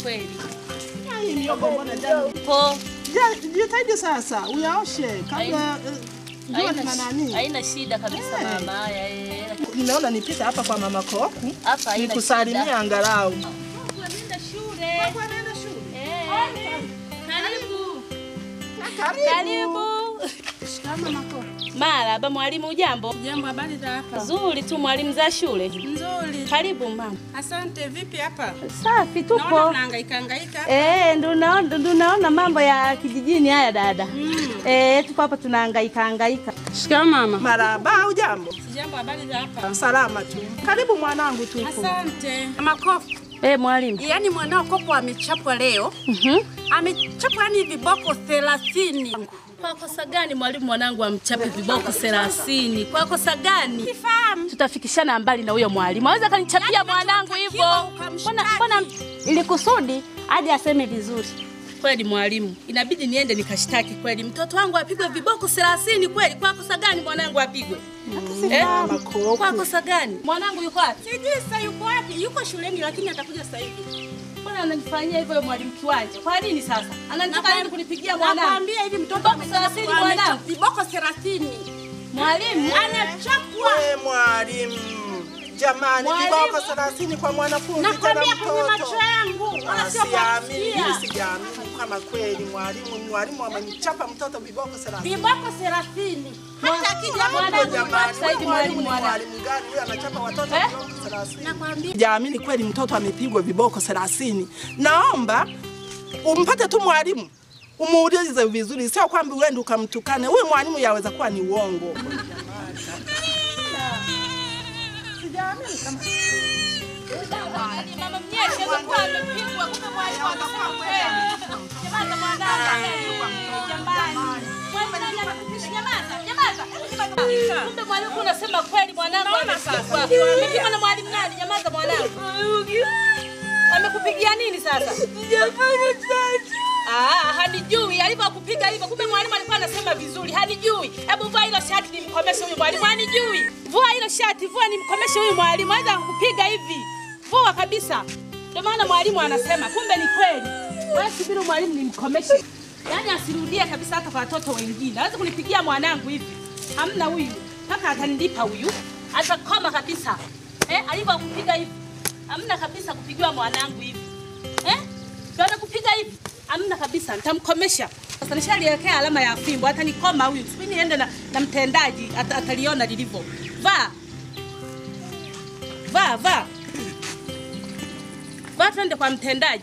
kweli. Hii miogo mbona jana? Po. Jitahidi sasa uyaoshe kabla jua lina nani. Haina shida kabisa mama. Haya. Nimeona nipita hapa kwa mama Koku. Hapa haina shida. Nikusalimia angalau. Tunaenda shule. Tunaenda shule. Karibu. Karibu. Shikama Mako. Marahaba mwalimu, ujambo? Jambo, habari za hapa? Nzuri tu mwalimu, za shule? Nzuri. Karibu mama. Asante, vipi hapa? Safi tupo. Naona unahangaika. Ndio naona mambo ya kijijini haya dada. Tupo hapa tunahangaika. Shikama mama. Marahaba, ujambo? Sijambo, habari za hapa? Salama tu. Karibu mwanangu tupo. Asante. Mako. Mwalimu. Yaani mwanao Kopo amechapwa leo. Amechapwa ni viboko 30. Kwa kosa gani mwalimu mwanangu amchape viboko 30? Kwa kosa gani? Sifahamu. Tutafikishana mbali na huyo mwalimu. Aweza kanichapia mwanangu hivyo. Mbona ili kusudi aje aseme vizuri. Kweli mwalimu, inabidi niende nikashtaki kweli. Mtoto wangu apigwe viboko 30 kweli. Kwa kosa gani mwanangu apigwe? Kwa kosa gani? Mwanangu yuko wapi? Sijui sasa yuko wapi. Yuko shuleni lakini atakuja sasa hivi. Mbona ananifanyia hivyo mwalimu kiwanja? Kwa nini sasa? Anataka nini kunipigia mwanangu? Nakwambia hivi mtoto amechapwa mwanangu. Viboko 30. Mwalimu anachapwa. Mwalimu. Jamani, viboko 30 kwa mwanafunzi tena mtoto. Kwenye macho yangu. Sijaamini kama kweli mwalimu amemchapa mtoto viboko 30. Viboko 30. Hata akija mwalimu gani huyo anachapa watoto viboko 30? Nakwambia. Sijaamini kweli mtoto amepigwa viboko 30. Naomba umpate tu mwalimu. Umuulize vizuri, sio kwamba uende ukamtukane. Huyu mwalimu yaweza kuwa ni uongo. Sijaamini kama mama mnyeshe kwa amepigwa kumbe mwalimu anasema kweli. Jamani Nyamaza. Kumbe mwalimu unasema kweli mwanangu amepigwa. Amepigwa na mwalimu nani? Nyamaza mwanangu. Amekupigia nini sasa? Sijafanya tatu. Hanijui alivyokupiga hivyo. Kumbe mwalimu alikuwa anasema vizuri. Hanijui. Hebu vua hilo shati nimkomeshe huyu mwalimu. Hanijui. Vua hilo shati, vua nimkomeshe huyu mwalimu. Anaweza kukupiga hivi. Vua kabisa. Ndio maana mwalimu anasema kumbe ni kweli. Wewe subiri mwalimu nimkomeshe. Yaani asirudie kabisa hata kwa watoto wengine. Hawezi kunipigia mwanangu hivi. Hamna huyu. Paka atanilipa huyu. Atakoma kabisa. Alivyokupiga hivi. Hamna kabisa kupigiwa mwanangu hivi. Ndio anakupiga hivi. Hamna kabisa, nitamkomesha. Sasa nishaliwekea alama ya fimbo, atanikoma huyu. Sipini niende na mtendaji, ataliona lilivyo. Va twende kwa mtendaji.